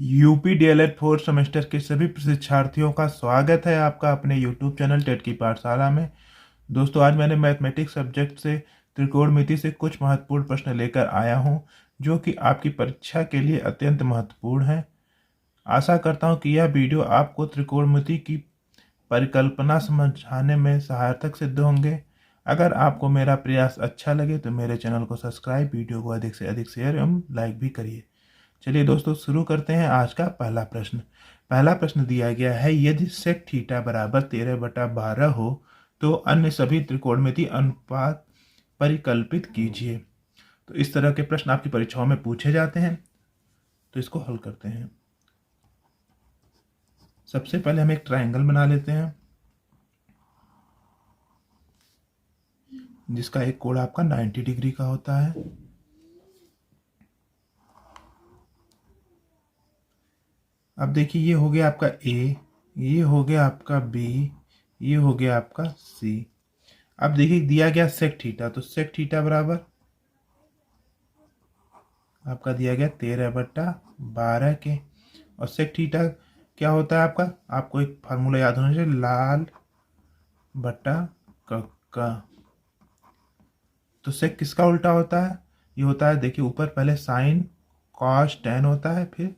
UP DElEd fourth semester के सभी शिक्षार्थियों का स्वागत है आपका अपने यूट्यूब चैनल टेट की पाठशाला में। दोस्तों, आज मैंने मैथमेटिक्स सब्जेक्ट से त्रिकोणमिति से कुछ महत्वपूर्ण प्रश्न लेकर आया हूं, जो कि आपकी परीक्षा के लिए अत्यंत महत्वपूर्ण है। आशा करता हूं कि यह वीडियो आपको त्रिकोणमिति की परिकल्पना समझाने में सहायक सिद्ध होंगे। अगर आपको मेरा प्रयास अच्छा लगे तो मेरे चैनल को सब्सक्राइब, वीडियो को अधिक से अधिक शेयर एवं लाइक भी करिए। चलिए दोस्तों, शुरू करते हैं आज का पहला प्रश्न। पहला प्रश्न दिया गया है, यदि सेक थीटा बराबर 13/12 हो तो अन्य सभी त्रिकोणमिति अनुपात परिकल्पित कीजिए। तो इस तरह के प्रश्न आपकी परीक्षाओं में पूछे जाते हैं, तो इसको हल करते हैं। सबसे पहले हम एक ट्रायंगल बना लेते हैं जिसका एक कोण आपका 90 डिग्री का होता है। अब देखिए, ये हो गया आपका ए, ये हो गया आपका बी, ये हो गया आपका सी। अब देखिए दिया गया सेक थीटा, तो सेक थीटा बराबर आपका दिया गया 13/12 के। और सेक थीटा क्या होता है आपका, आपको एक फार्मूला याद होना चाहिए, लाल बटा कक्का। तो सेक किसका उल्टा होता है, ये होता है, देखिए ऊपर पहले साइन कॉस टेन होता है, फिर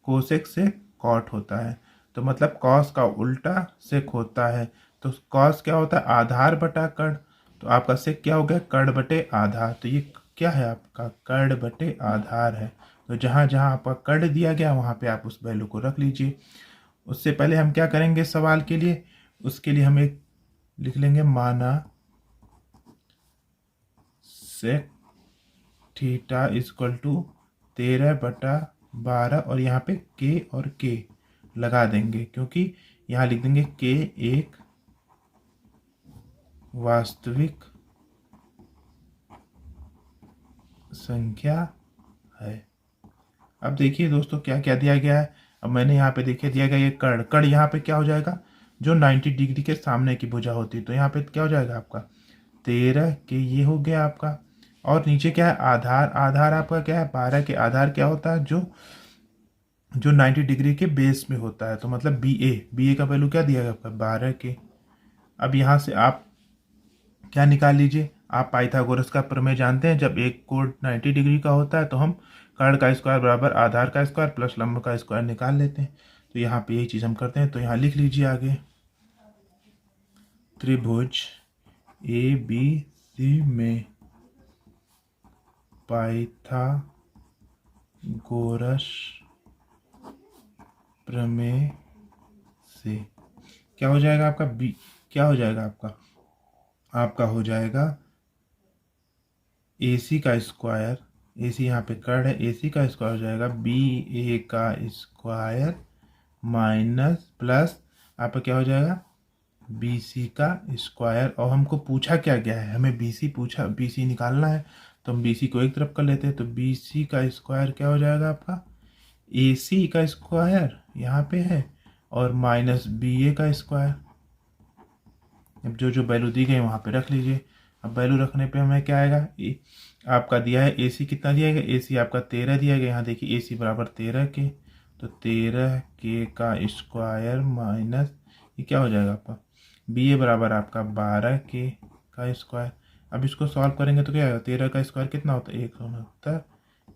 कोसेक से कॉट होता है। तो मतलब कॉस का उल्टा सेक होता है। तो कॉस क्या होता है, आधार बटा कर्ण। तो आपका सेक क्या हो गया, कर्ण बटे आधार। तो ये क्या है आपका, कर्ण बटे आधार है। तो जहाँ जहाँ आपका कर्ण दिया गया वहाँ पे आप उस वैल्यू को रख लीजिए। उससे पहले हम क्या करेंगे सवाल के लिए, उसके लिए हम एक लिख लेंगे, माना सेक थीटा इक्वल टू 13/12, और यहाँ पे के और के लगा देंगे, क्योंकि यहाँ लिख देंगे के एक वास्तविक संख्या है। अब देखिए दोस्तों, क्या क्या दिया गया है। अब मैंने यहाँ पे देखिए दिया गया ये कर्ण, कर्ण यहाँ पे क्या हो जाएगा, जो 90 डिग्री के सामने की भुजा होती है। तो यहाँ पे क्या हो जाएगा आपका 13 के, ये हो गया आपका। और नीचे क्या है, आधार, आधार आपका क्या है 12 के। आधार क्या होता है, जो जो 90 डिग्री के बेस में होता है। तो मतलब बी ए का वैल्यू क्या दिया गया आपका 12 के। अब यहाँ से आप क्या निकाल लीजिए, आप पाइथागोरस का प्रमेय जानते हैं। जब एक कोण 90 डिग्री का होता है तो हम कर्ण का स्क्वायर बराबर आधार का स्क्वायर प्लस लंब का स्क्वायर निकाल लेते हैं। तो यहाँ पे यही चीज़ हम करते हैं। तो यहाँ लिख लीजिए आगे, त्रिभुज ए बी सी में पाइथागोरस प्रमेय से क्या हो जाएगा आपका, बी क्या हो जाएगा आपका, आपका हो जाएगा ए सी का स्क्वायर, ए सी यहाँ पे कर्ण है, ए सी का स्क्वायर हो जाएगा बी ए का स्क्वायर माइनस प्लस आपका क्या हो जाएगा बी सी का स्क्वायर। और हमको पूछा क्या गया है, हमें बी सी पूछा, बी सी निकालना है। तो हम बी सी को एक तरफ कर लेते हैं। तो बी सी का स्क्वायर क्या हो जाएगा आपका, ए सी का स्क्वायर यहाँ पे है और माइनस बी ए का स्क्वायर। अब जो जो वैल्यू दी गई वहाँ पे रख लीजिए। अब वैल्यू रखने पे हमें क्या आएगा, आपका दिया है ए सी कितना दिया गया, ए सी आपका 13 दिया गया। यहाँ देखिए ए सी बराबर 13 के, तो 13 के का स्क्वायर माइनस ये क्या हो जाएगा आपका बी ए बराबर आपका 12 के का स्क्वायर। अब इसको सॉल्व करेंगे तो क्या आएगा, 13 का स्क्वायर कितना होता है 169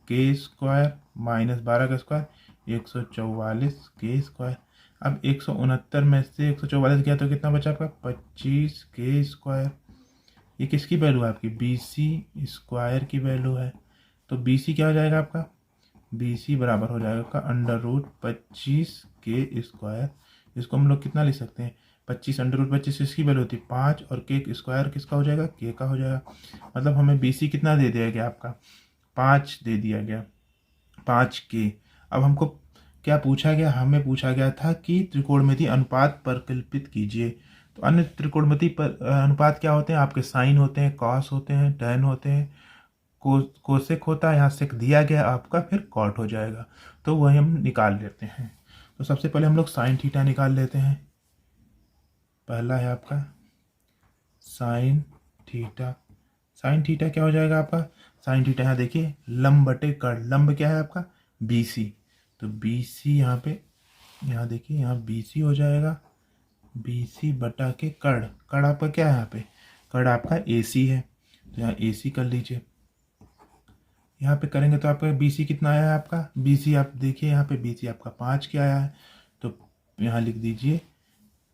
के स्क्वायर माइनस 12 का स्क्वायर 144 के स्क्वायर। अब 169 में से 144 गया तो कितना बचा आपका 25 के स्क्वायर। ये किसकी वैल्यू है आपकी, बी सी स्क्वायर की वैल्यू है। तो बी सी क्या हो जाएगा आपका, बी सी बराबर हो जाएगा आपका √25 के स्क्वायर। इसको हम लोग कितना लिख सकते हैं, 25 √25 इसकी वैल्यू होती है 5, और के स्क्वायर किसका हो जाएगा, के का हो जाएगा। मतलब हमें बी सी कितना दे दिया गया आपका 5 दे दिया गया, 5 के। अब हमको क्या पूछा गया, हमें पूछा गया था कि त्रिकोणमिति अनुपात परिकल्पित कीजिए। तो अन्य त्रिकोणमिति पर अनुपात क्या होते हैं आपके, साइन होते हैं, कॉस होते हैं, टैन होते हैं, कोसेक होता है, यहाँ सेक दिया गया आपका, फिर कॉट हो जाएगा। तो वही हम निकाल लेते हैं। तो सबसे पहले हम लोग साइन थीटा निकाल लेते हैं। पहला है आपका साइन थीटा। साइन थीटा क्या हो जाएगा आपका, साइन थीटा यहाँ देखिए लंब बटे कर्ण, लंब क्या है आपका बी सी। तो बी सी यहाँ पे, यहाँ देखिए यहाँ बी सी हो जाएगा बी सी बटा के कड़। कड़ आपका क्या है यहाँ पे, कड़ आपका ए सी है, तो यहाँ ए सी कर लीजिए। यहाँ पे करेंगे तो आपका बी सी कितना आया है, आपका बी सी आप देखिए यहाँ पे बी सी आपका 5 के आया है, तो यहाँ लिख दीजिए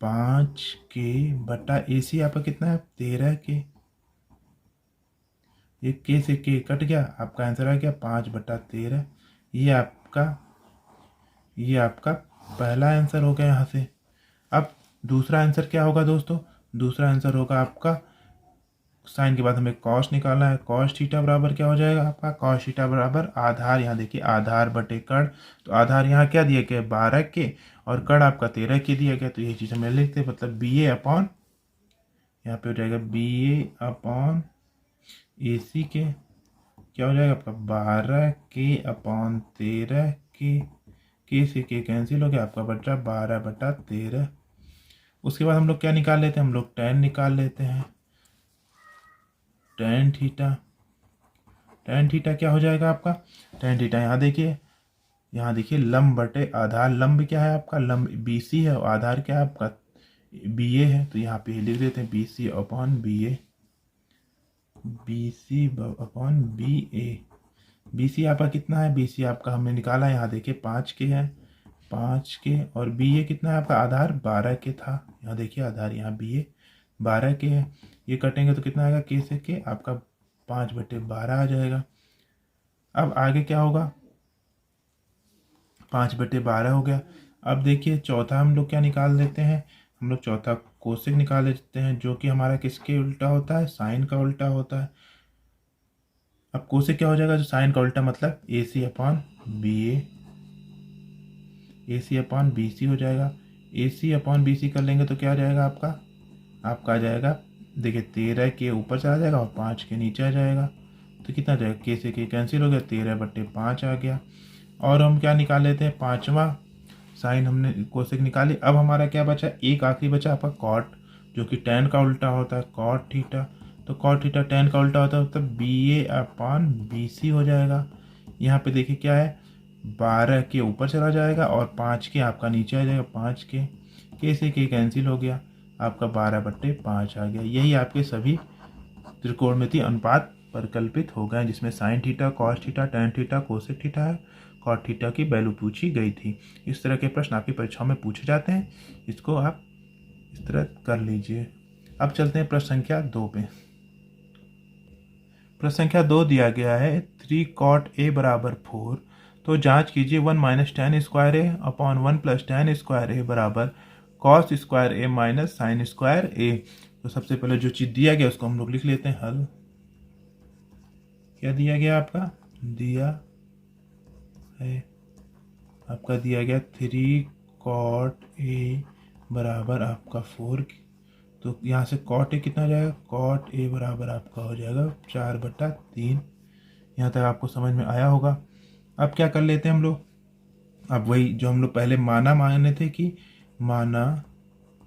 5 के बटा ए सी आपका कितना है 13 के। ये के से के कट गया, आपका आंसर आ गया 5/13। ये आपका पहला आंसर हो गया यहाँ से। अब दूसरा आंसर क्या होगा दोस्तों, दूसरा आंसर होगा आपका साइन के बाद हमें कॉस निकालना है। कॉस थीटा बराबर क्या हो जाएगा आपका, कॉस थीटा बराबर आधार, यहाँ देखिए आधार बटे कड़, तो आधार यहाँ क्या दिया गया 12 के और कड़ आपका 13 के दिया गया, तो ये चीज़ हमें लिखते हैं, मतलब बी ए अपॉन, यहाँ पे हो जाएगा बी ए अपॉन ए सी के क्या हो जाएगा आपका 12 के अपॉन 13 के से के कैंसिल हो गया, आपका बचा 12/13। उसके बाद हम लोग क्या निकाल लेते हैं, हम लोग tan निकाल लेते हैं। tan थीटा क्या हो जाएगा आपका, tan थीटा यहाँ देखिए लंब बटे आधार, लंब क्या है आपका, लंब बी सी है और आधार क्या है आपका बी ए है, तो यहाँ पे लिख देते हैं बी सी अपॉन बी ए, बी सी अपॉन बी ए। बी सी आपका कितना है, बी सी आपका हमने निकाला यहाँ देखिए 5 के है, 5 के, और बी ए कितना है आपका आधार 12 के था, यहाँ देखिए आधार यहाँ बी ए 12 के है। ये कटेंगे तो कितना आएगा के से के आपका 5/12 आ जाएगा। अब आगे क्या होगा, 5/12 हो गया। अब देखिए चौथा हम लोग क्या निकाल लेते हैं, हम लोग चौथा कोसेक निकाल लेते हैं, जो कि हमारा किसके उल्टा होता है, साइन का उल्टा होता है। अब कोसेक क्या हो जाएगा, जो साइन का उल्टा मतलब ए सी अपॉन बी ए सी अपॉन बी सी हो जाएगा। ए सी अपॉन बी सी कर लेंगे तो क्या आ जाएगा आपका आ जाएगा देखिए 13 के ऊपर चला जाएगा और 5 के नीचे आ जाएगा, तो कितना जाएगा के से के कैंसिल हो गया, 13/5 आ गया। और हम क्या निकाल लेते हैं, पाँचवा साइन हमने कोसेक निकाली। अब हमारा क्या बचा, एक आखिरी बचा आपका कॉट, जो कि tan का उल्टा होता है कॉट थीटा, तो कॉट थीटा tan का उल्टा होता है, मतलब बी ए अपॉन बी सी हो जाएगा। यहाँ पे देखिए क्या है 12 के ऊपर चला जाएगा और 5 के आपका नीचे आ जाएगा, 5 के से के कैंसिल हो गया, आपका 12/5 आ गया। यही आपके सभी त्रिकोणमितीय अनुपात परिकल्पित हो गए, जिसमें sine theta, cos theta, tan theta, cosec theta है, कॉट थीटा की वैल्यू पूछी गई थी। इस तरह के प्रश्न आपकी परीक्षाओं में पूछे जाते हैं, इसको आप इस तरह कर लीजिए। अब चलते हैं प्रश्न संख्या 2 पे। प्रश्न संख्या 2 दिया गया है 3 cot a बराबर 4, तो जांच कीजिए 1 - tan स्क्वायर ए अपॉन 1 + tan स्क्वायर ए बराबर cos square A minus sine square ए। तो सबसे पहले जो चीज़ दिया गया उसको हम लोग लिख लेते हैं हल। क्या दिया गया आपका, दिया है आपका दिया गया 3 cot a बराबर आपका 4, तो यहाँ से cot a कितना हो जाएगा, cot a बराबर आपका हो जाएगा 4/3। यहाँ तक आपको समझ में आया होगा। अब क्या कर लेते हैं हम लोग, अब वही जो हम लोग पहले माने थे कि माना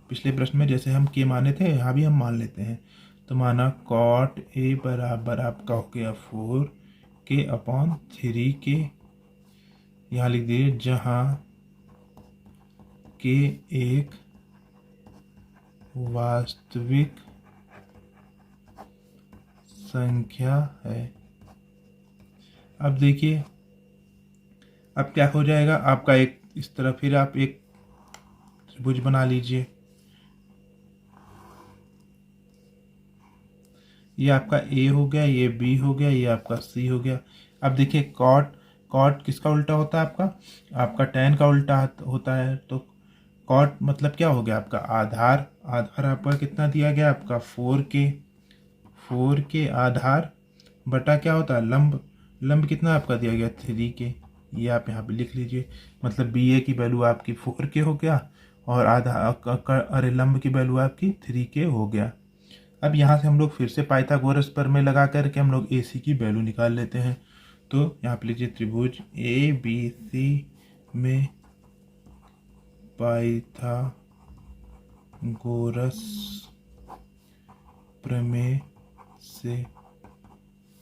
पिछले प्रश्न में जैसे हम के माने थे, यहाँ भी हम मान लेते हैं। तो माना cot a बराबर आपका हो गया 4 के अपॉन 3 के, यहाँ लिख दीजिए जहाँ के एक वास्तविक संख्या है। अब देखिए अब क्या हो जाएगा आपका, एक इस तरह फिर आप एक त्रिभुज बना लीजिए। ये आपका A हो गया, ये B हो गया, ये आपका C हो गया। अब देखिए कॉट किसका उल्टा होता है, आपका tan का उल्टा होता है, तो कॉट मतलब क्या हो गया आपका आधार आपका कितना दिया गया आपका 4 के आधार बटा क्या होता है लंब कितना आपका दिया गया 3 के, ये आप यहाँ पे लिख लीजिए। मतलब बी ए की वैल्यू आपकी 4 के हो गया और अरे लंब की वैल्यू आपकी 3 के हो गया। अब यहाँ से हम लोग फिर से पाइथागोरस प्रमेय लगा करके हम लोग ए सी की वैल्यू निकाल लेते हैं। तो यहाँ पे लीजिए त्रिभुज ए बी सी में पाइथागोरस प्रमेय से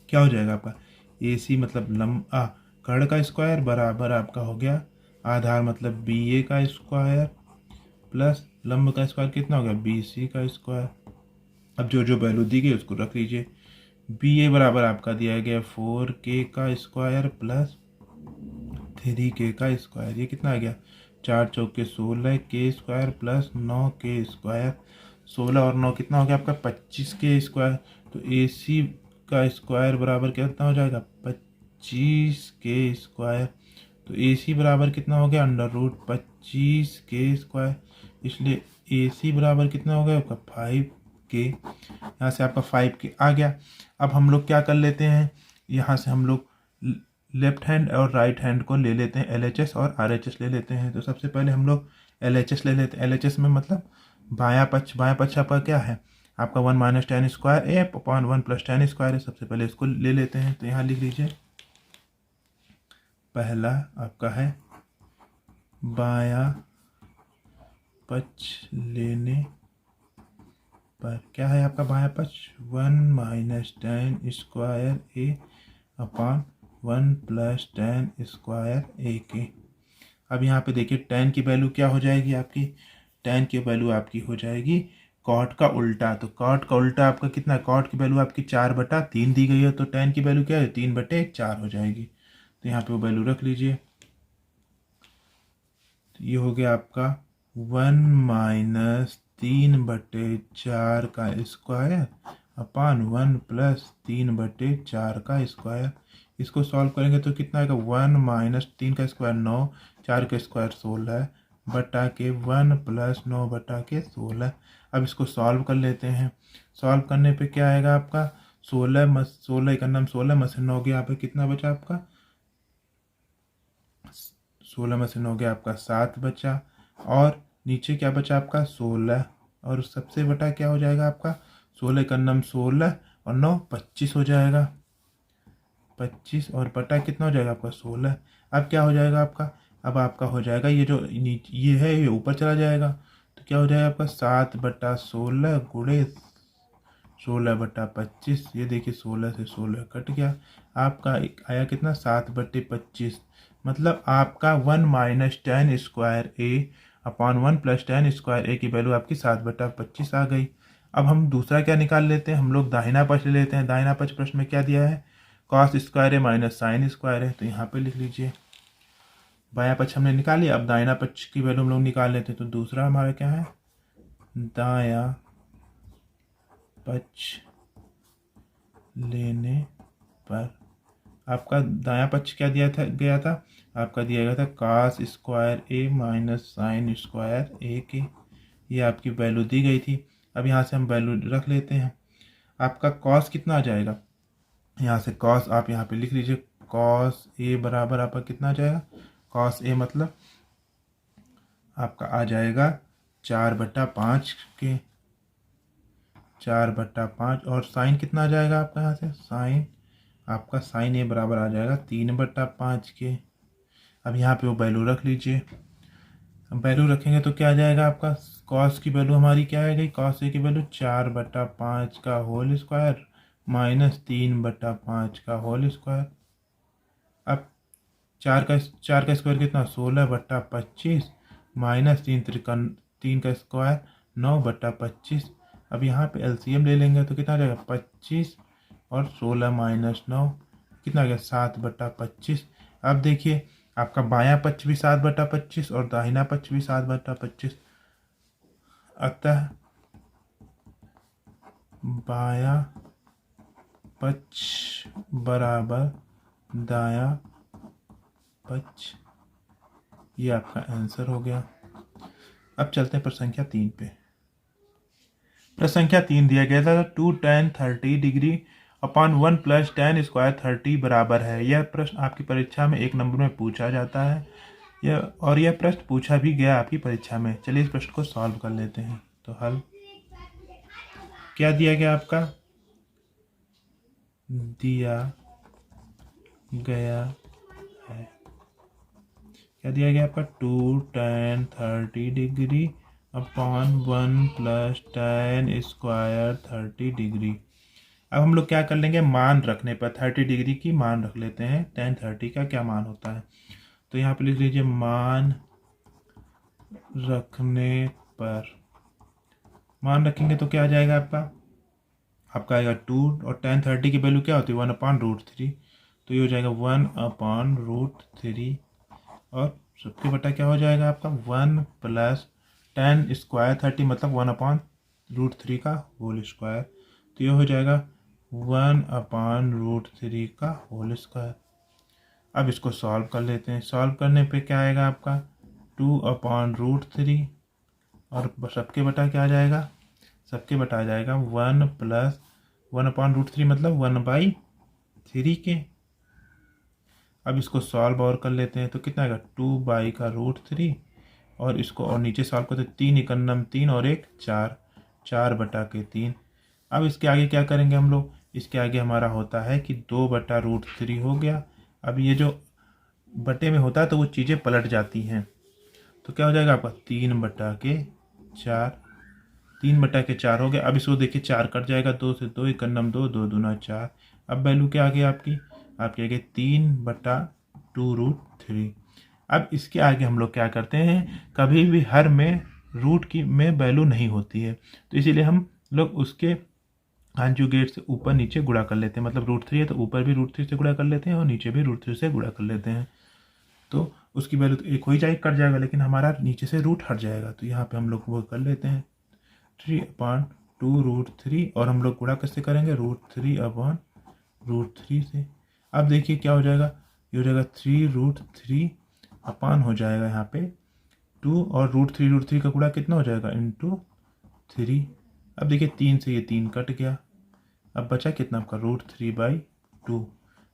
क्या हो जाएगा आपका ए सी मतलब कर्ण का स्क्वायर बराबर आपका हो गया आधार मतलब बी ए का स्क्वायर प्लस लंब का स्क्वायर कितना हो गया बी सी का स्क्वायर। अब जो जो वैल्यू दी गई उसको रख लीजिए। बी ए बराबर आपका दिया गया 4k का स्क्वायर प्लस 3k का स्क्वायर। ये कितना आ गया 4 चौके 16 के स्क्वायर प्लस 9k स्क्वायर। 16 और 9 कितना हो गया आपका 25k स्क्वायर। तो ए सी का स्क्वायर बराबर कितना हो जाएगा 25k स्क्वायर। तो ए सी बराबर कितना हो गया √25k स्क्वायर। इसलिए ए सी बराबर कितना हो गया आपका 5k। यहाँ से आपका 5k आ गया। अब हम लोग क्या कर लेते हैं, यहाँ से हम लोग लेफ्ट हैंड और राइट हैंड को ले लेते हैं, LHS और RHS ले लेते हैं। तो सबसे पहले हम लोग LHS ले लेते हैं। LHS में मतलब बायां पक्ष आपका क्या है आपका 1 - tan स्क्वायर ए अपॉन 1 + tan स्क्वायर है। सबसे पहले इसको ले लेते हैं। तो यहाँ लिख लीजिए पहला आपका है बायां पक्ष लेने पर क्या है आपका बायां पक्ष 1 - tan स्क्वायर ए अपॉन 1 + tan स्क्वायर ए के। अब यहाँ पे देखिए tan की वैल्यू क्या हो जाएगी आपकी, tan की वैल्यू आपकी हो जाएगी cot का उल्टा। तो cot का उल्टा आपका कितना है, cot की वैल्यू आपकी 4/3 दी गई है, तो tan की वैल्यू क्या है 3/4 हो जाएगी। तो यहाँ पे वो वैल्यू रख लीजिए। तो ये हो गया आपका 1 - 3/4 का स्क्वायर अपॉन 1 + 3/4 का स्क्वायर। इसको सॉल्व करेंगे तो कितना आएगा 1 - 3 का स्क्वायर 9, 4 का स्क्वायर 16 बटा के 1 + 9 बटा के 16। अब इसको सॉल्व कर लेते हैं। सॉल्व करने पे क्या आएगा आपका 16 का नाम 16 में से 9 गया, यहाँ पे कितना बचा आपका 16 में से 9 गया आपका 7 बचा, और नीचे क्या बचा आपका 16, और सबसे बटा क्या हो जाएगा आपका 16 का नाम 16 और 9 25 हो जाएगा। 25 और बटा कितना हो जाएगा आपका 16। अब क्या हो जाएगा आपका, अब आपका हो जाएगा ये जो ये है ये ऊपर चला जाएगा। तो क्या हो जाएगा आपका 7/16 गुणे 16/25। ये देखिए 16 से 16 कट गया, आपका आया कितना 7/25। मतलब आपका 1 - tan स्क्वायर ए अपॉन 1 + tan स्क्वायर ए की वैल्यू आपकी 7/25 आ गई। अब हम दूसरा क्या निकाल लेते हैं, हम लोग दाहिना पक्ष ले लेते हैं। दाहिना पक्ष प्रश्न में क्या दिया है cos स्क्वायर है माइनस sin स्क्वायर है। तो यहाँ पे लिख लीजिए बायां पक्ष हमने निकाल लिया। अब दाहिना पक्ष की वैल्यू हम लोग निकाल लेते हैं। तो दूसरा हमारा क्या है दायां पक्ष लेने पर आपका दायां पक्ष क्या गया था आपका दिया गया था cos square A minus sin square ए के। ये आपकी वैल्यू दी गई थी। अब यहाँ से हम वैल्यू रख लेते हैं। आपका cos कितना आ जाएगा, यहाँ से cos आप यहाँ पे लिख लीजिए cos ए बराबर आपका कितना आ जाएगा, cos ए मतलब आपका आ जाएगा 4/5 के 4/5, और साइन कितना आ जाएगा आपका यहाँ से साइन आपका साइन ए बराबर आ जाएगा 3/5 के। अब यहाँ पे वो वैल्यू रख लीजिए। अब वैल्यू रखेंगे तो क्या आ जाएगा आपका कॉस की वैल्यू हमारी क्या आ गई, कॉस ए की वैल्यू 4/5 का होल स्क्वायर माइनस 3/5 का होल स्क्वायर। अब 4 का स्क्वायर कितना 16/25 माइनस 3 का स्क्वायर 9/25। अब यहाँ पे LCM ले लेंगे तो कितना आ जाएगा 25 और 16 माइनस 9 कितना आ गया 7/25। अब देखिए आपका बायां पक्ष भी 7/25 और दाहिना पक्ष भी 7/25, अतः बायां पक्ष बराबर दायां पक्ष। ये आपका आंसर हो गया। अब चलते हैं प्रश्न संख्या 3 पे। प्रश्न संख्या 3 दिया गया था 2 tan 30 degree upon 1 + tan square 30 बराबर है। यह प्रश्न आपकी परीक्षा में 1 नंबर में पूछा जाता है, यह प्रश्न पूछा भी गया आपकी परीक्षा में। चलिए इस प्रश्न को सॉल्व कर लेते हैं। तो हल क्या दिया गया आपका, दिया गया है क्या दिया गया आपका 2 tan 30 degree upon 1 + tan square 30 degree. अब हम लोग क्या कर लेंगे मान रखने पर 30 डिग्री की मान रख लेते हैं, tan 30 का क्या मान होता है। तो यहाँ पे लिख लीजिए मान रखने पर। मान रखेंगे तो क्या आ जाएगा आपका आएगा 2, और tan30 की वैल्यू क्या होती है 1/√3, तो ये हो जाएगा 1/√3, और सबके बटा क्या हो जाएगा आपका 1 प्लस tan²30 मतलब 1/√3 का होल स्क्वायर, तो ये हो जाएगा 1/√3 का होल स्क्वायर। अब इसको सॉल्व कर लेते हैं। सॉल्व करने पे क्या आएगा आपका 2/√3, और सबके बटा क्या आ जाएगा, सबके बटा आ जाएगा 1 प्लस 1/√3 मतलब 1/3 के। अब इसको सॉल्व और कर लेते हैं तो कितना आएगा 2/√3, और इसको और नीचे सॉल्व करते 3 एकन्नम 3 और 1 4, 4/3। अब इसके आगे क्या करेंगे हम लोग, इसके आगे हमारा होता है कि 2/√3 हो गया। अब ये जो बटे में होता है तो वो चीज़ें पलट जाती हैं, तो क्या हो जाएगा आपका 3/4, 3/4 हो गया। अब इसको देखिए 4 कट जाएगा, 2 से 2 एकन्नम 2, 2 दूना 4। अब वैल्यू क्या आ गई आपकी आ गई 3/2√3। अब इसके आगे हम लोग क्या करते हैं, कभी भी हर में रूट की में वैल्यू नहीं होती है, तो इसीलिए हम लोग उसके कॉन्जुगेट से ऊपर नीचे गुणा कर लेते हैं। मतलब √3 है तो ऊपर भी √3 से गुणा कर लेते हैं और नीचे भी √3 से गुणा कर लेते हैं, तो उसकी वैल्यू तो एक हो ही जाएगी, कट जाएगा, लेकिन हमारा नीचे से रूट हट जाएगा। तो यहाँ पे हम लोग वो कर लेते हैं 3/2√3, और हम लोग गुणा कैसे करेंगे √3/√3 से। अब देखिए क्या हो जाएगा, ये हो जाएगा 3√3 अपान हो जाएगा यहाँ पे 2, और √3 का गुणा कितना हो जाएगा इंटू 3। अब देखिए 3 से ये 3 कट गया, अब बचा कितना आपका √3/2,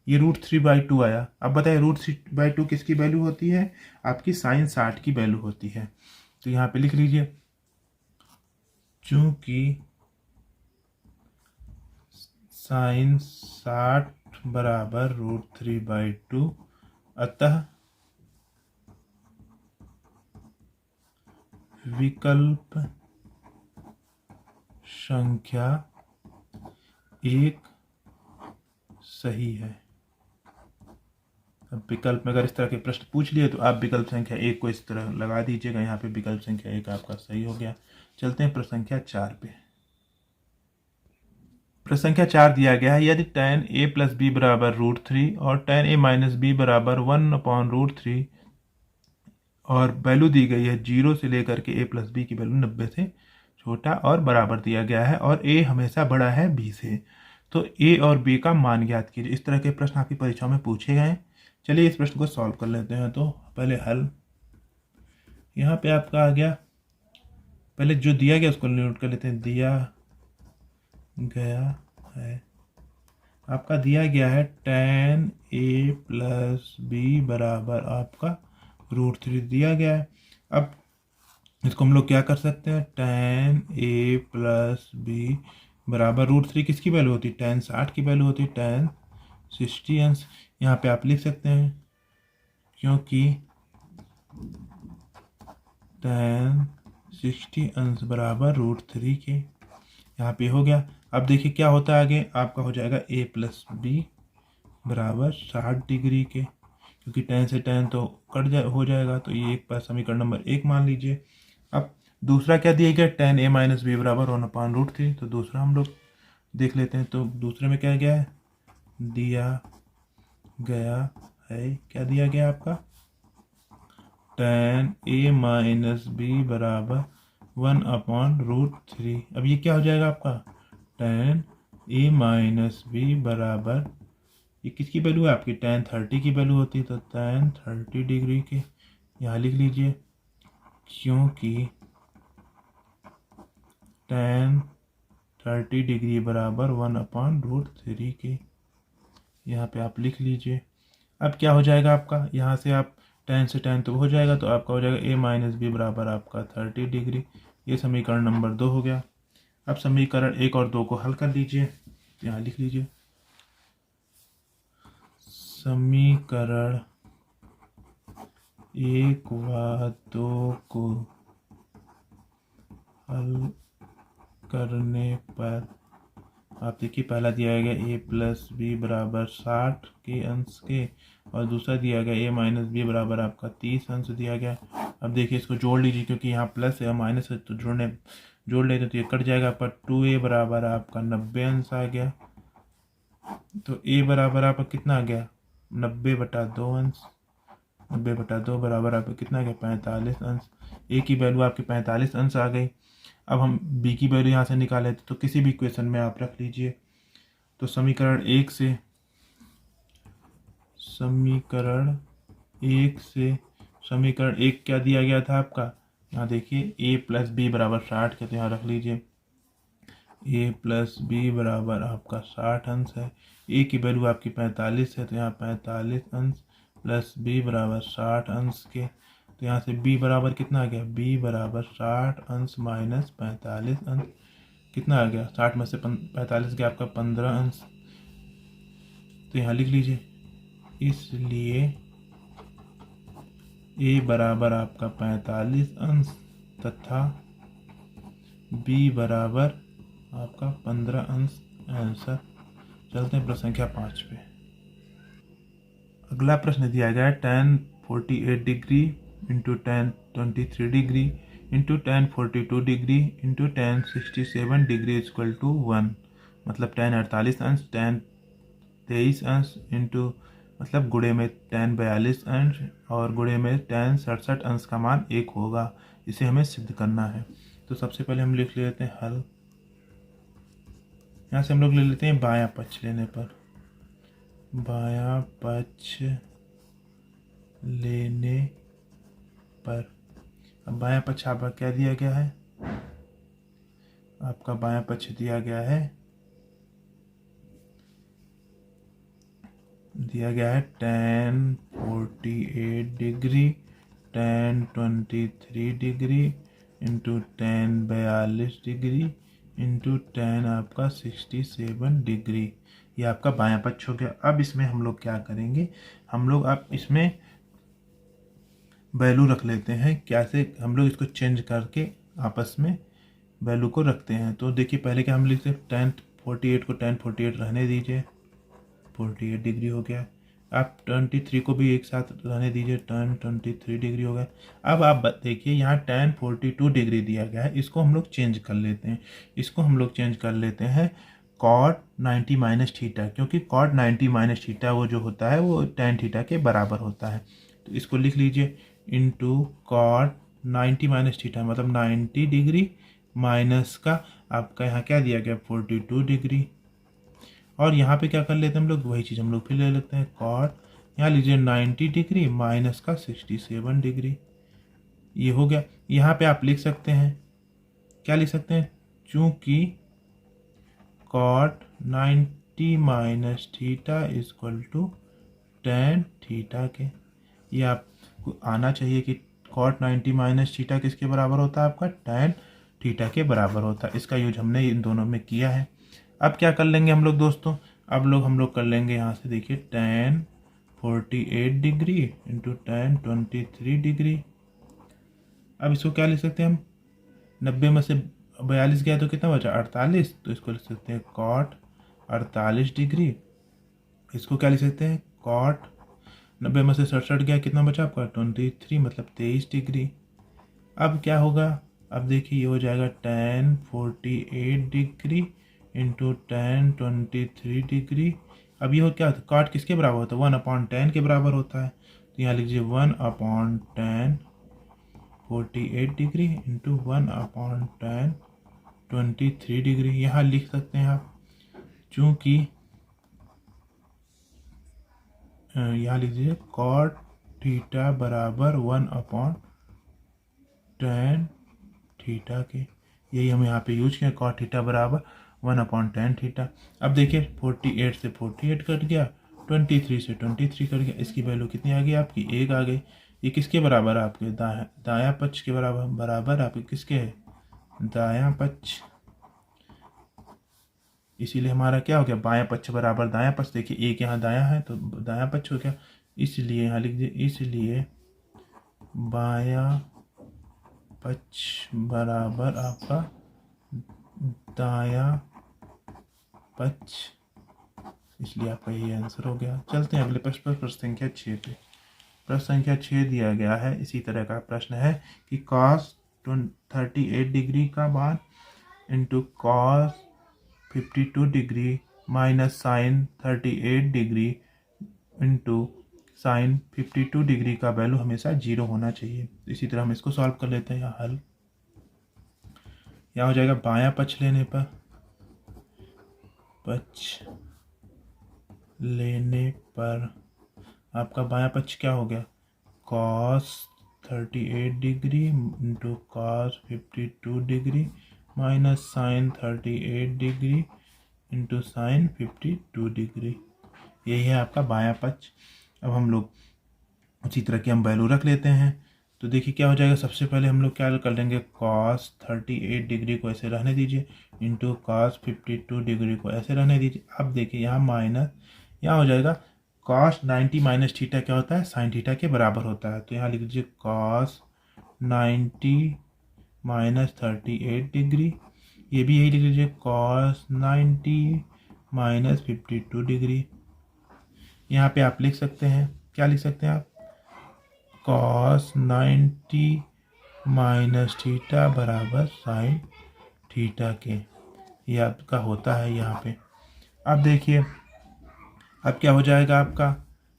ये √3/2 आया। अब बताइए √3/2 किसकी वैल्यू होती है, आपकी sin 60 की वैल्यू होती है। तो यहाँ पे लिख लीजिए चूंकि sin 60 बराबर √3/2, अतः विकल्प संख्या 1 सही है। अब विकल्प में अगर इस तरह के प्रश्न पूछ लिए तो आप विकल्प संख्या 1 को इस तरह लगा दीजिएगा, यहाँ पे विकल्प संख्या 1 आपका सही हो गया। चलते हैं प्रश्न संख्या 4 पे। प्रश्न संख्या 4 दिया गया है, यदि tan a + b बराबर √3 और tan a - b बराबर 1/√3 और वैल्यू दी गई है 0 से लेकर के a + b की वैल्यू 90 से छोटा और बराबर दिया गया है, और a हमेशा बड़ा है b से, तो a और b का मान ज्ञात कीजिए। इस तरह के प्रश्न आपकी परीक्षाओं में पूछे गए। चलिए इस प्रश्न को सॉल्व कर लेते हैं। तो पहले हल, यहाँ पे आपका आ गया, पहले जो दिया गया उसको नोट कर लेते हैं। दिया गया है, आपका दिया गया है tan a + b बराबर आपका √3 दिया गया है। अब इसको हम लोग क्या कर सकते हैं, tan a + b बराबर √3 किसकी वैल्यू होती है, tan 60 की वैल्यू होती है, tan 60 अंश। यहाँ पे आप लिख सकते हैं क्योंकि tan 60 अंश बराबर √3 के, यहाँ पे हो गया। अब देखिए क्या होता है आगे, आपका हो जाएगा a + b बराबर 60 डिग्री के, क्योंकि tan से tan तो हो जाएगा, तो ये एक पास समीकरण नंबर 1 मान लीजिए। अब दूसरा क्या दिया गया, tan a - b बराबर 1/√3, तो दूसरा हम लोग देख लेते हैं। तो दूसरे में क्या गया है, दिया गया है, क्या दिया गया आपका tan a - b बराबर 1/√3। अब ये क्या हो जाएगा आपका tan a - b बराबर, ये किसकी वैल्यू है आपकी tan 30 की वैल्यू होती है, तो tan 30 डिग्री के, यहाँ लिख लीजिए क्योंकि tan 30 डिग्री बराबर 1/√3 के, यहाँ पे आप लिख लीजिए। अब क्या हो जाएगा आपका, यहाँ से आप tan से tan तो हो जाएगा, तो आपका हो जाएगा a - b बराबर आपका 30 डिग्री। ये समीकरण नंबर 2 हो गया। अब समीकरण 1 और 2 को हल कर लीजिए, यहाँ लिख लीजिए समीकरण 1 व 2 को हल करने पर आप देखिए पहला दिया गया ए प्लस बी बराबर 60 के अंश के, और दूसरा दिया गया ए माइनस बी बराबर आपका 30 अंश दिया गया। अब देखिए इसको जोड़ लीजिए, क्योंकि यहाँ प्लस है माइनस है तो जोड़ लेते तो ये कट जाएगा, पर 2a बराबर आपका 90 अंश आ गया। तो a बराबर आपका कितना आ गया 90/2 अंश। 90/2 बराबर आपका कितना आ गया 45 अंश। a की वैल्यू आपकी 45 अंश आ गई। अब हम b की वैल्यू यहाँ से निकाले तो किसी भी इक्वेशन में आप रख लीजिए। तो समीकरण एक से समीकरण एक क्या दिया गया था आपका, यहाँ देखिए a प्लस बी बराबर 60 के, तो यहाँ रख लीजिए a प्लस बी बराबर आपका 60 अंश है। a की वैल्यू आपकी 45 है, तो यहाँ 45 अंश प्लस b बराबर 60 अंश के, तो यहाँ से b बराबर कितना आ गया, b बराबर 60 अंश माइनस 45 अंश, कितना आ गया 60 में से 45 गया आपका 15 अंश। तो यहाँ लिख लीजिए, इसलिए a बराबर आपका 45 अंश तथा b बराबर आपका 15 अंश आंसर। चलते हैं प्रश्न संख्या 5 पे। अगला प्रश्न दिया गया है tan 48 degree into tan 23 degree into tan 42 degree into tan 67 degree equal to 1। मतलब tan 48 अंश tan 23 अंश इंटू मतलब गुणे में tan 42 अंश और गुणे में tan 67 अंश का मान 1 होगा। इसे हमें सिद्ध करना है। तो सबसे पहले हम लिख लेते हैं हल। यहाँ से हम लोग ले लेते हैं बायां पक्ष लेने पर, बायां पक्ष लेने पर। अब बायां पक्ष आपका क्या दिया गया है, आपका बायां पक्ष दिया गया है tan 48 degree tan 23 degree into tan 42 degree into tan आपका 67 डिग्री। ये आपका बायां पक्ष हो गया। अब इसमें हम लोग क्या करेंगे, हम लोग अब इसमें वैल्यू रख लेते हैं। कैसे हम लोग इसको चेंज करके आपस में वैल्यू को रखते हैं। तो देखिए पहले क्या हम लिखते tan 48 को tan 48 रहने दीजिए, 48 डिग्री हो गया। आप 23 को भी एक साथ रहने दीजिए, tan 23 डिग्री हो गया। अब आप देखिए यहाँ tan 42 डिग्री दिया गया है, इसको हम लोग चेंज कर लेते हैं। इसको हम लोग चेंज कर लेते हैं cot 90 माइनस थीटा, क्योंकि cot 90 माइनस थीटा वो जो होता है वो tan थीटा के बराबर होता है। तो इसको लिख लीजिए इंटू cot 90 माइनस थीटा, मतलब 90 डिग्री माइनस का आपका यहाँ क्या दिया गया 42 डिग्री। और यहाँ पे क्या कर लेते हैं हम लोग, वही चीज़ हम लोग फिर ले लेते हैं कॉट, यहाँ लीजिए 90 डिग्री माइनस का 67 डिग्री। ये हो गया। यहाँ पे आप लिख सकते हैं, क्या लिख सकते हैं, चूंकि cot 90 minus theta equal to tan theta के। ये आपको आना चाहिए कि कॉट 90 माइनस थीटा किसके बराबर होता है, आपका tan थीटा के बराबर होता है। इसका यूज हमने इन दोनों में किया है। अब क्या कर लेंगे हम लोग दोस्तों, अब हम लोग कर लेंगे यहाँ से देखिए tan 48 degree into tan 23 degree. अब इसको क्या लिख सकते हैं हम, 90 में से 42 गया तो कितना बचा 48, तो इसको लिख सकते हैं cot 48 डिग्री। इसको क्या लिख सकते हैं cot 90 में से 67 गया, कितना बचा आपका 23, मतलब 23 डिग्री। अब क्या होगा, अब देखिए ये हो जाएगा tan 48 degree into tan 23 degree. अब ये हो क्या होता है, कॉट किसके बराबर होता है 1/10 के बराबर होता है। तो यहाँ लीजिए 1/10 48 डिग्री इंटू 1/10 23 डिग्री। यहाँ लिख सकते हैं आप, चूँकि यहाँ लीजिए कॉट थीटा बराबर 1/10 थीटा के, यही हम यहाँ पे यूज किया, कॉट थीटा बराबर 1/10 थीटा। अब देखिए 48 से 48 कट गया, 23 से 23 कट गया, इसकी वैल्यू कितनी आ गई आपकी 1 आ गई। ये किसके बराबर है आपके दायां पक्ष के बराबर आपके किसके है दायां पक्ष। इसीलिए हमारा क्या हो गया बायां पक्ष बराबर दायां पक्ष। देखिए एक यहाँ दायां है तो दायां पक्ष हो गया, इसलिए यहाँ लिख दिए, इसलिए बायां पक्ष बराबर आपका दायां 5, इसलिए आपका ये आंसर हो गया। चलते हैं अगले प्रश्न पर, प्रश्न संख्या 6 पे। प्रश्न संख्या 6 दिया गया है, इसी तरह का प्रश्न है कि कॉस 38 डिग्री का मान into cos 52 degree minus sine 38 degree into sine 52 degree का वैल्यू हमेशा 0 होना चाहिए। इसी तरह हम इसको सॉल्व कर लेते हैं। यहाँ हल यहाँ हो जाएगा बायां पक्ष लेने पर, आपका बायां पक्ष क्या हो गया, cos 38 degree into cos 52 degree minus sine 38 degree into sine 52 degree, यही है आपका बायां पक्ष। अब हम लोग उसी तरह की हम वैल्यू रख लेते हैं। तो देखिए क्या हो जाएगा, सबसे पहले हम लोग क्या कर लेंगे, cos 38 डिग्री को ऐसे रहने दीजिए इंटू cos 52 डिग्री को ऐसे रहने दीजिए। अब देखिए यहाँ माइनस, यहाँ हो जाएगा cos 90 माइनस थीटा क्या होता है, साइन थीटा के बराबर होता है। तो यहाँ लिख लीजिए cos 90 माइनस 38 डिग्री, ये भी यही लिख लीजिए cos 90 माइनस 52 डिग्री। यहाँ पे आप लिख सकते हैं, क्या लिख सकते हैं आप, cos 90 माइनस थीटा बराबर साइन थीटा के, ये आपका होता है यहाँ पे। अब देखिए अब क्या हो जाएगा आपका,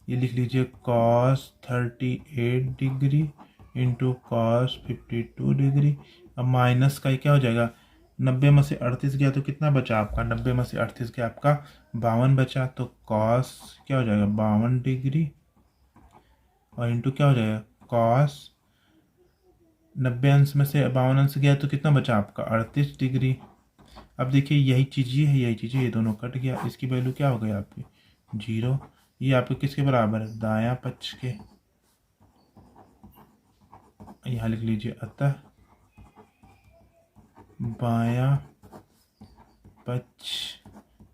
ये लिख लीजिए cos 38 degree into cos 52 degree. अब माइनस का क्या हो जाएगा, 90 में से 38 गया तो कितना बचा आपका, 90 में से 38 गया आपका 52 बचा। तो cos क्या हो जाएगा 52 डिग्री और इंटू क्या हो जाएगा cos 90 अंश में से 52 अंश गया तो कितना बचा आपका 38 डिग्री। अब देखिए यही चीज़ ये है, यही चीज़ ये दोनों कट गया, इसकी वैल्यू क्या हो गई आपकी 0। ये आपके किसके बराबर है, दायां पक्ष के। यहाँ लिख लीजिए अतः बायां पक्ष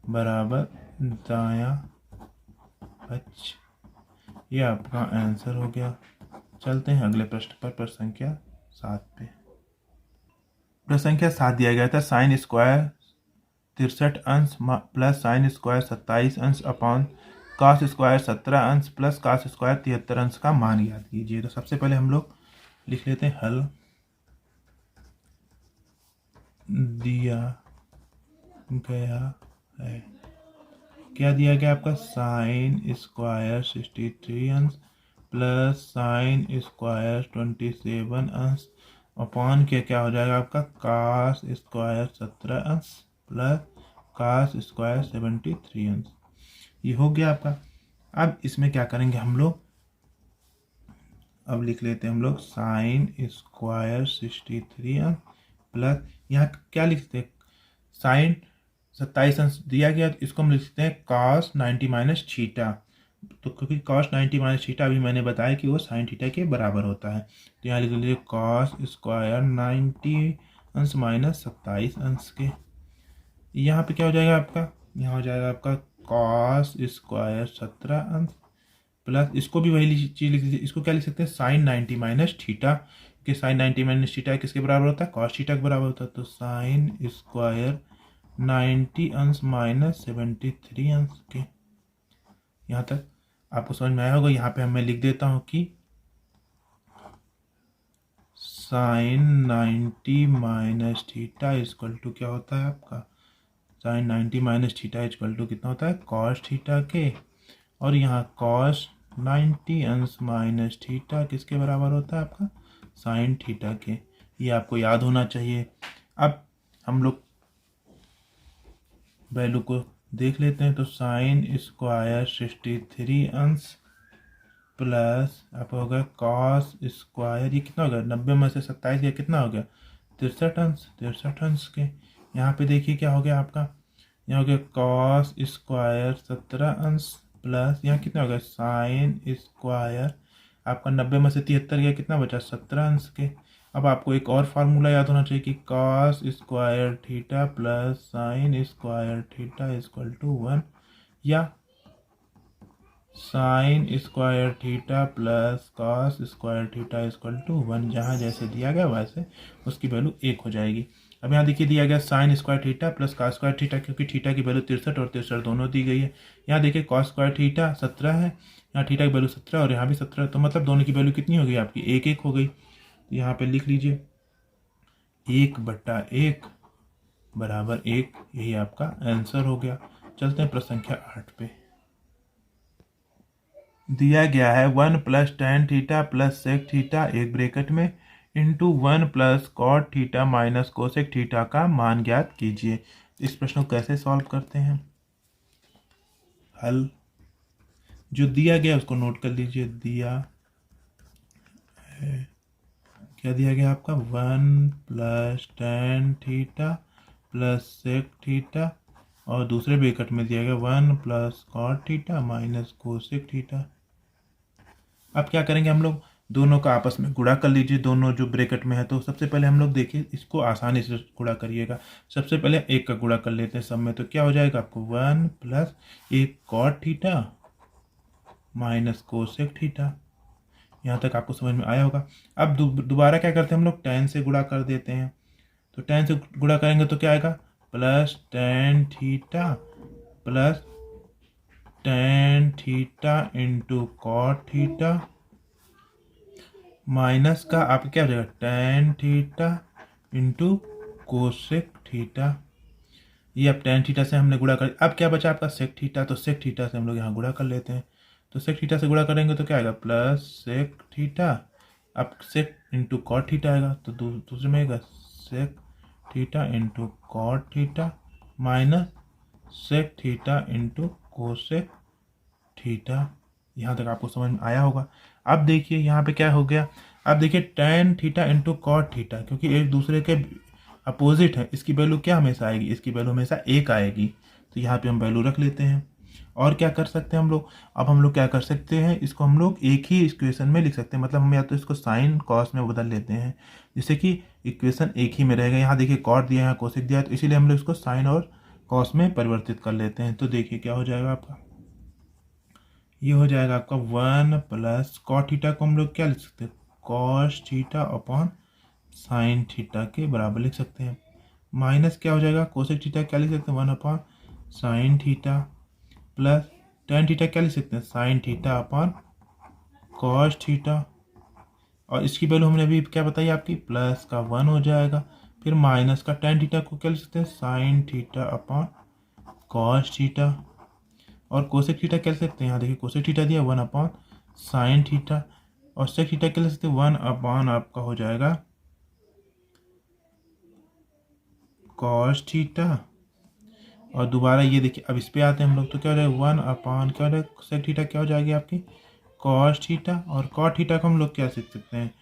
बराबर दायां पक्ष, ये आपका आंसर हो गया। चलते हैं अगले प्रश्न पर, प्रश्न संख्या 7 पे। प्रश्न संख्या 7 दिया गया था, साइन स्क्वायर 63 अंश प्लस साइन स्क्वायर 27 अंश अपॉन कॉस स्क्वायर 17 अंश प्लस कॉस स्क्वायर 73 अंश का मान याद कीजिए। तो सबसे पहले हम लोग लिख लेते हैं हल। दिया गया है, क्या दिया गया आपका, साइन स्क्वायर 63 अंश प्लस साइन स्क्वायर 27 अंश अपॉन के क्या हो जाएगा आपका कॉस स्क्वायर 17 अंश प्लस कॉस स्क्वायर 73 अंश, ये हो गया आपका। अब इसमें क्या करेंगे हम लोग, अब लिख लेते हैं हम लोग साइन स्क्वायर 63 अंश प्लस यहाँ क्या लिखते हैं, साइन 27 अंश दिया गया तो इसको हम लिख सकते हैं कॉस 90 माइनस थीटा। तो क्योंकि कॉस 90 माइनस थीटा अभी मैंने बताया कि वो साइन थीटा के बराबर होता है, तो यहाँ लिख लीजिए कॉस स्क्वायर 90 अंश माइनस 27 अंश के। यहाँ पे क्या हो जाएगा आपका, यहाँ हो जाएगा आपका कॉस स्क्वायर 17 अंश प्लस, इसको भी वही चीज़ लिख लीजिए, इसको क्या लिख सकते हैं साइन 90 माइनस थीटा, कि साइन 90 माइनस थीटा किसके बराबर होता है, कॉस थीटा के बराबर होता है। तो साइन स्क्वायर 90 अंश माइनस 73 अंश के। यहाँ तक आपको समझ में आया होगा। यहाँ पे मैं लिख देता हूँ कि sine 90 minus theta equal to क्या होता है आपका, sine 90 minus theta equal to कितना होता है कॉस थीटा के, और यहाँ कॉस 90 अंश माइनस थीटा किसके बराबर होता है आपका साइन थीटा के। ये आपको याद होना चाहिए। अब हम लोग वैल्यू को देख लेते हैं। तो साइन स्क्वायर 63 अंश प्लस आपका होगा कॉस स्क्वायर, ये कितना हो गया 90 में से 27 या कितना हो गया 63 अंश के। यहाँ पे देखिए क्या हो गया आपका, यहाँ हो गया कॉस स्क्वायर 17 अंश प्लस यहाँ कितना हो गया साइन स्क्वायर आपका 90 में से 73 गया कितना बचा 17 अंश के। अब आपको एक और फार्मूला याद होना चाहिए कि cos square theta plus sine square theta equal to 1, या sine square theta plus cos square theta equal to 1, जहाँ जैसे दिया गया वैसे उसकी वैल्यू 1 हो जाएगी। अब यहाँ देखिए दिया गया sign square theta plus cos square theta, क्योंकि थीटा की वैल्यू 63 और 63 दोनों दी गई है। यहाँ देखिए कॉस स्क्वायर थीटा 17 है, यहाँ थीटा की वैल्यू 17 और यहाँ भी 17, तो मतलब दोनों की वैल्यू कितनी हो गई आपकी, 1 1 हो गई। तो यहाँ पे लिख लीजिए 1/1 बराबर 1, यही आपका आंसर हो गया। चलते हैं प्रश्न संख्या 8 पे। दिया गया है 1 + tan theta plus sec theta एक ब्रैकेट में into 1 + cot theta minus cosec theta का मान ज्ञात कीजिए। इस प्रश्न को कैसे सॉल्व करते हैं? हल जो दिया गया उसको नोट कर लीजिए। दिया है, क्या दिया गया आपका, 1 + tan theta plus sec theta और दूसरे ब्रैकेट में दिया गया 1 + cot theta minus cosec theta. अब क्या करेंगे हम लोग, दोनों का आपस में गुणा कर लीजिए, दोनों जो ब्रैकेट में है। तो सबसे पहले हम लोग देखिए इसको आसानी से गुणा करिएगा। सबसे पहले 1 का गुणा कर लेते हैं सब में, तो क्या हो जाएगा आपको 1 + 1 cot theta minus cosec theta. यहाँ तक आपको समझ में आया होगा। अब दोबारा क्या करते हैं हम लोग, tan से गुणा कर देते हैं। तो tan से गुणा करेंगे तो क्या आएगा, plus tan theta plus tan theta into cot theta minus का आपका क्या हो जाएगा, tan theta into cosec theta. ये अब tan थीटा से हमने गुणा कर, अब क्या बचा आपका सेक थीटा, तो सेक थीटा से हम लोग यहाँ गुणा कर लेते हैं। तो सेक थीटा से गुणा करेंगे तो क्या आएगा, प्लस सेक थीटा, अब सेक इंटू कॉट थीटा आएगा, तो दूसरे में आएगा sec theta into cot theta minus sec theta into cosec theta. यहाँ तक आपको समझ में आया होगा। अब देखिए यहाँ पे क्या हो गया, अब देखिए tan theta into cot theta, क्योंकि एक दूसरे के अपोजिट है, इसकी वैल्यू क्या हमेशा आएगी, इसकी वैल्यू हमेशा 1 आएगी। तो यहाँ पे हम वैल्यू रख लेते हैं। और क्या कर सकते हैं हम लोग, अब हम लोग क्या कर सकते हैं, इसको हम लोग एक ही इक्वेशन में लिख सकते हैं। मतलब हम या तो इसको साइन कॉस में बदल लेते हैं, जिससे कि इक्वेशन एक ही में रहेगा। यहाँ देखिए कॉट दिया है, कोसेक दिया है, तो इसीलिए हम लोग इसको साइन और कॉस में परिवर्तित कर लेते हैं। तो देखिए क्या हो जाएगा आपका, ये हो जाएगा आपका 1 + cot थीटा को हम लोग क्या लिख सकते हैं, cos theta upon sine theta के बराबर लिख सकते हैं। माइनस क्या हो जाएगा, कोसेक थीटा क्या लिख सकते हैं, 1 upon sine theta plus tan theta क्या लिख सकते हैं, sine theta upon cos theta. और इसकी वैल्यू हमने अभी क्या बताई आपकी, प्लस का 1 हो जाएगा। फिर माइनस का tan थीटा को क्या लिख सकते हैं, sine theta upon cos theta. और कोसेक थीटा क्या लिख सकते हैं, यहाँ देखिए कोसेक थीटा दिया 1 अपॉन साइन थीटा, और सेक थीटा क्या लिख सकते हैं, 1 अपॉन आपका हो जाएगा कॉस थीटा। और दोबारा ये देखिए अब इस पे आते हैं हम लोग, तो क्या हो जाएगा 1 अपॉन क्या हो जाएगा, सेक थीटा क्या हो जाएगी आपकी कॉस थीटा। और कॉट थीटा को हम लोग क्या लिख सकते हैं,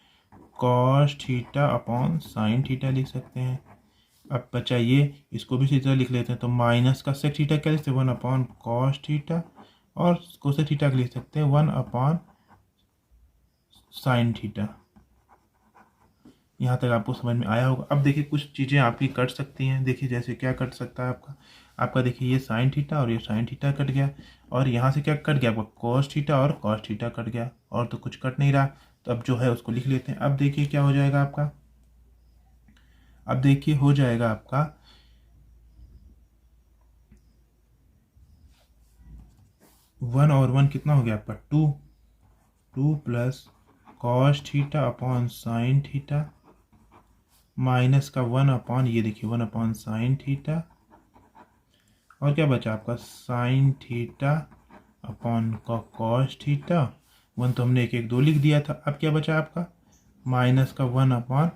cos theta upon sine theta लिख सकते हैं। अब बचा ये, इसको भी इसी तरह लिख लेते हैं। तो माइनस का सेक थीटा क्या लिख सकते हैं, 1 अपॉन कॉस थीटा, और कोसेक थीटा लिख सकते हैं 1 अपॉन साइन थीटा। यहाँ तक आपको समझ में आया होगा। अब देखिए कुछ चीज़ें आपकी कट सकती हैं। देखिए जैसे क्या कट सकता है आपका देखिए ये साइन थीटा और ये साइन थीटा कट गया, और यहाँ से क्या कट गया आपका कॉस थीटा और कॉस थीटा कट गया, और तो कुछ कट नहीं रहा। तो अब जो है उसको लिख लेते हैं। अब देखिए क्या हो जाएगा आपका, अब देखिए हो जाएगा आपका 1 और 1 कितना हो गया आपका 2 plus cos theta upon sine theta minus का 1 अपॉन ये देखिए 1 अपॉन साइन थीटा, और क्या बचा आपका साइन थीटा अपॉन का कॉस थीटा। 1 तो हमने 1 1 2 लिख दिया था। अब क्या बचा आपका माइनस का 1 upon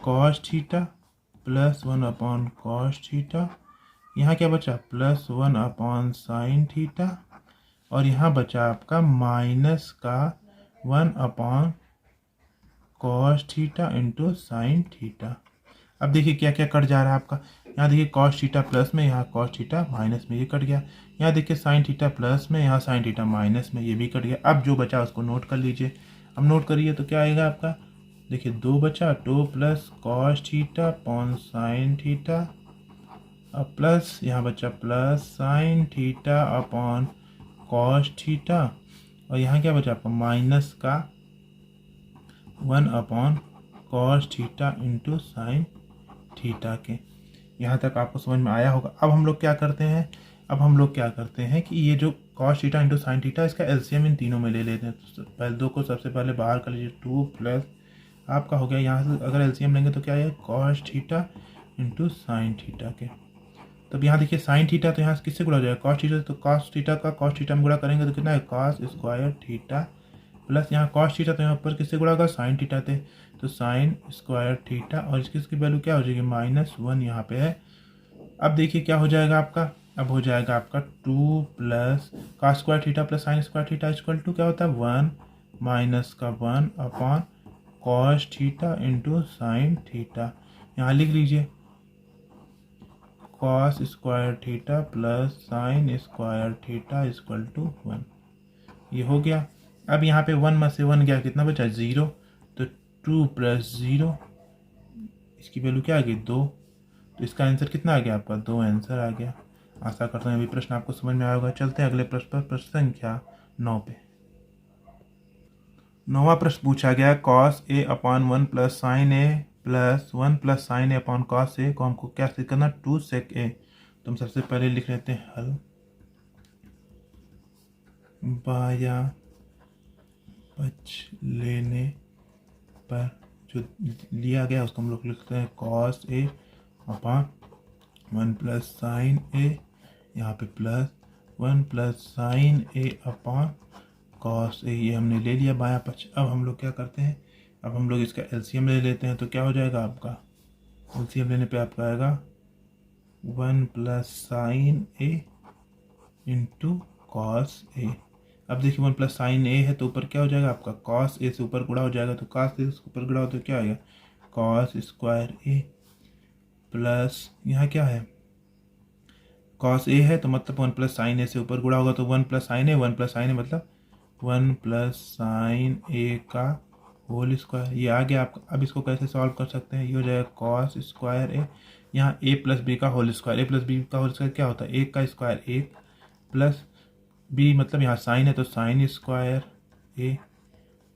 cos theta plus 1 upon cos theta. यहाँ क्या बचा प्लस 1 अपॉन साइन थीटा, और यहाँ बचा आपका माइनस का 1 upon cos theta into sine theta. अब देखिए क्या क्या कट जा रहा है आपका, यहाँ देखिए कॉस थीटा प्लस में, यहाँ कॉस थीटा माइनस में, ये कट गया। यहाँ देखिए साइन थीटा प्लस में, यहाँ साइन थीटा माइनस में, ये भी कट गया। अब जो बचा उसको नोट कर लीजिए। अब नोट करिए तो क्या आएगा आपका, देखिए 2 बचा, 2 plus cos theta upon sine theta, अब प्लस यहाँ बचा plus sine theta upon cos theta, और यहाँ क्या बचा आपका माइनस का 1 upon cos theta into sine theta के। यहाँ तक आपको समझ में आया होगा। अब हम लोग क्या करते हैं कि ये जो cos theta into sine theta, इसका एलसीएम इन तीनों में ले लेते हैं। तो पहले दो को सबसे पहले बाहर कर लीजिए, 2 प्लस आपका हो गया, यहाँ से अगर एलसीएम लेंगे तो क्या है, cos theta into sine theta के। तब यहाँ देखिए साइन थीटा तो यहाँ से किससे गुणा हो जाएगा, कॉस थीटा, तो कॉस थीटा का कॉस थीटा में गुणा करेंगे तो कितना है, कॉस स्क्वायर थीटा, प्लस यहाँ कॉस थीटा तो यहाँ पर किससे गुणा होगा, साइन थीटा थे, तो साइन स्क्वायर थीटा, और इसकी वैल्यू क्या हो जाएगी, -1 यहाँ पे है। अब देखिए क्या हो जाएगा आपका, अब हो जाएगा आपका 2 plus cos square theta plus sine square theta equal to क्या होता है, 1 माइनस का 1 upon cos theta into sine theta. यहाँ लिख लीजिए cos square theta plus sine square theta equal to 1। ये हो गया। अब यहाँ पे 1 में से 1 गया, कितना बचा, 0, तो 2 प्लस 0, इसकी वैल्यू क्या आ गई, 2, तो इसका आंसर कितना आ गया आपका, 2 आंसर आ गया। आशा करता हूँ अभी प्रश्न आपको समझ में आया होगा। चलते हैं अगले प्रश्न पर, प्रश्न संख्या 9 पे। 9वां प्रश्न पूछा गया, cos A upon 1 plus sign A plus 1 plus sign A upon cos A को हमको क्या सिद्ध करना, 2 सेक ए। तो हम सबसे पहले लिख लेते हैं हल। बाया पक्ष लेने पर जो लिया गया उसको हम लोग लिखते हैं cos A upon 1 plus sign ए, यहाँ पे plus 1 plus sign A upon cos A, ये हमने ले लिया बायां पक्ष। अब हम लोग क्या करते हैं, अब हम लोग इसका एलसीएम ले लेते हैं। तो क्या हो जाएगा आपका, एलसीएम लेने पे आपका आएगा 1 plus sign A into cos A. अब देखिए 1 प्लस साइन ए है तो ऊपर क्या हो जाएगा आपका, कॉस ए से ऊपर गुणा हो जाएगा, तो कॉस ए से ऊपर गुणा हो तो क्या आएगा, कॉस स्क्वायर ए, प्लस यहाँ क्या है, कॉस ए है तो मतलब 1 प्लस साइन ए से ऊपर गुणा होगा, तो 1 प्लस साइन ए, 1 प्लस साइन ए मतलब 1 प्लस साइन ए का होल स्क्वायर, ये आ गया आपका। अब इसको कैसे सॉल्व कर सकते हैं, ये हो जाएगा कॉस स्क्वायर ए, यहाँ ए प्लस बी का होल स्क्वायर, ए प्लस बी का होल स्क्वायर क्या होता है, 1 का स्क्वायर 1, प्लस बी मतलब यहाँ साइन है तो साइन स्क्वायर ए,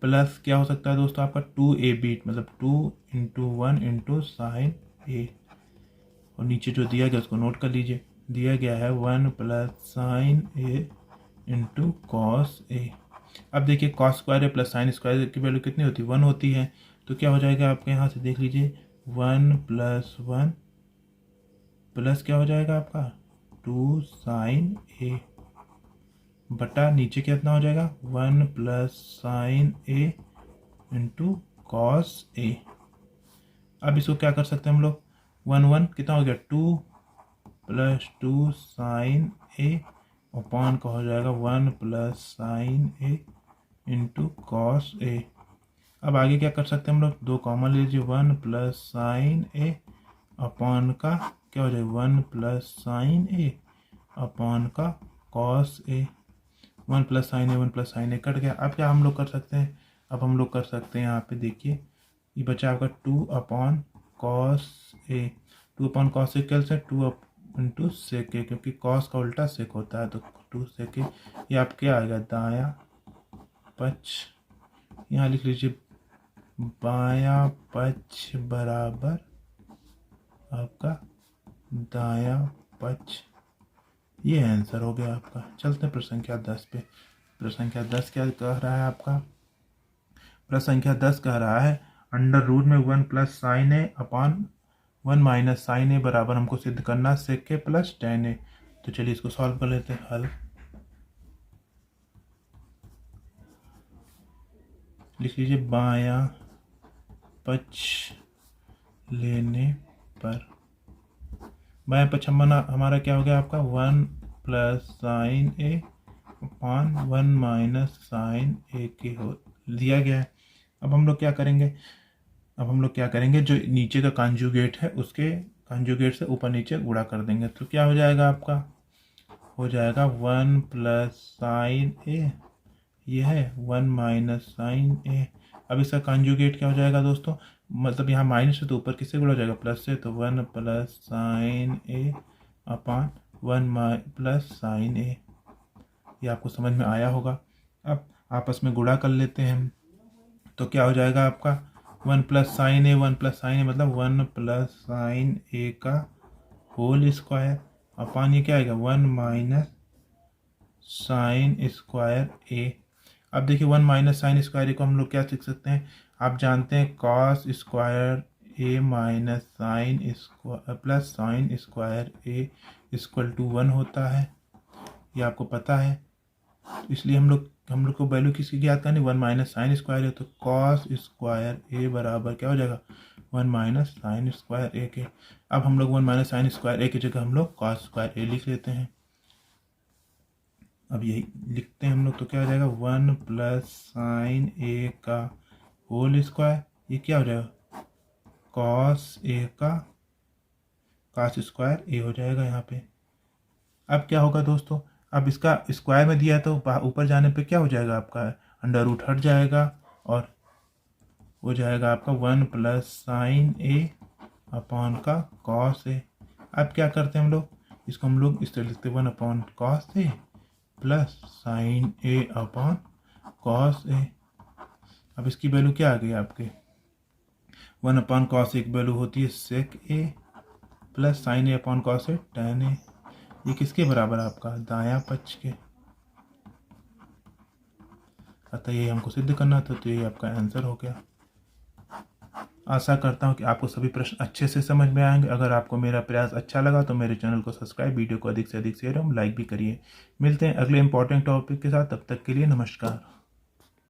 प्लस क्या हो सकता है दोस्तों आपका 2ab मतलब 2 इंटू 1 इंटू साइन ए, और नीचे जो दिया गया उसको नोट कर लीजिए, दिया गया है 1 plus sign A into cos A. अब देखिए कॉस स्क्वायर ए प्लस साइन स्क्वायर की वैल्यू कितनी होती है, 1 होती है, तो क्या हो जाएगा आपके यहाँ से देख लीजिए 1 प्लस 1 प्लस क्या हो जाएगा आपका 2 साइन ए बटा नीचे कितना हो जाएगा 1 plus sign A into cos A. अब इसको क्या कर सकते हैं हम लोग, 1 1 कितना हो गया 2 प्लस 2 साइन ए अपॉन का हो जाएगा 1 plus sign A into cos A. अब आगे क्या कर सकते हैं हम लोग, 2 कॉमन ले लीजिए, 1 प्लस साइन ए अपॉन का क्या हो जाएगा 1 प्लस साइन ए अपॉन का cos A, 1 plus sign A 1 plus sign A cut गया। अब क्या हम लोग कर सकते हैं, अब हम लोग कर सकते हैं यहाँ पे देखिए ये बचा आपका 2 upon cos A, 2 upon cos A कैसे 2 इंटू सेक ए, क्योंकि कॉस का उल्टा सेक होता है, तो 2 सेक ए, ये आप क्या आएगा दायां पक्ष, यहाँ लिख लीजिए बायां पक्ष बराबर आपका दायां पक्ष, ये आंसर हो गया आपका। चलते हैं प्रश्न संख्या 10 पे। प्रश्न संख्या 10 क्या कह रहा है आपका, प्रश्न संख्या 10 कह रहा है अंडर रूट में 1 प्लस साइन ए अपॉन 1 माइनस साइन ए बराबर हमको सिद्ध करना सेक ए प्लस टेन ए। तो चलिए इसको सॉल्व कर लेते हैं, हल लिख लीजिए बायां पक्ष लेने पर, बायां पक्ष हमारा क्या हो गया आपका 1 प्लस साइन ए अपॉन 1 माइनस साइन ए के हो दिया गया है। अब हम लोग क्या करेंगे, अब हम लोग क्या करेंगे, जो नीचे का कॉन्जुगेट है उसके कॉन्जुगेट से ऊपर नीचे गुणा कर देंगे, तो क्या हो जाएगा आपका, हो जाएगा 1 प्लस साइन ए, ये है 1 माइनस साइन ए। अब इसका कॉन्जुगेट क्या हो जाएगा दोस्तों, मतलब यहाँ माइनस है तो ऊपर किससे गुणा हो जाएगा प्लस से, तो 1 प्लस साइन ए अपॉन 1 प्लस साइन ए। ये आपको समझ में आया होगा। अब आपस में गुणा कर लेते हैं, तो क्या हो जाएगा आपका 1 प्लस साइन ए, 1 प्लस साइन ए मतलब 1 प्लस साइन ए का होल स्क्वायर अपान ये क्या आएगा 1 माइनस साइन स्क्वायर ए। अब देखिए 1 माइनस साइन स्क्वायर ए को हम लोग क्या सीख सकते हैं, आप जानते हैं cos square A minus sine square plus sine square A equal to 1 होता है, ये आपको पता है। इसलिए हम लोग को वैल्यू किसकी याद करनी, 1 माइनस साइन स्क्वायर है, तो कॉस स्क्वायर ए बराबर क्या हो जाएगा 1 माइनस साइन स्क्वायर ए के। अब हम लोग 1 माइनस साइन स्क्वायर ए की जगह हम लोग कॉस स्क्वायर ए लिख लेते हैं। अब यही लिखते हैं हम लोग तो क्या हो जाएगा 1 प्लस साइन ए का होल स्क्वायर, ये क्या हो जाएगा कॉस ए का कॉस स्क्वायर ए हो जाएगा यहाँ पे। अब क्या होगा दोस्तों, अब इसका स्क्वायर में दिया है तो ऊपर जाने पे क्या हो जाएगा आपका अंडर रूट हट जाएगा और हो जाएगा आपका 1 प्लस साइन ए अपॉन का कॉस ए। अब क्या करते हैं हम लोग, इसको हम लोग इस तरह लिखते हैं 1 upon cos A plus sign A upon cos A. अब इसकी वैल्यू क्या आ गई आपके 1 अपॉन कॉस ए की वैल्यू होती है सेक ए plus sign A upon cos A ten ए। ये किसके बराबर है आपका दायां पक्ष के, अतः ये हमको सिद्ध करना था, तो ये आपका आंसर हो गया। आशा करता हूँ कि आपको सभी प्रश्न अच्छे से समझ में आएंगे। अगर आपको मेरा प्रयास अच्छा लगा तो मेरे चैनल को सब्सक्राइब, वीडियो को अधिक से अधिक शेयर और लाइक भी करिए। मिलते हैं अगले इंपॉर्टेंट टॉपिक के साथ, तब तक के लिए नमस्कार।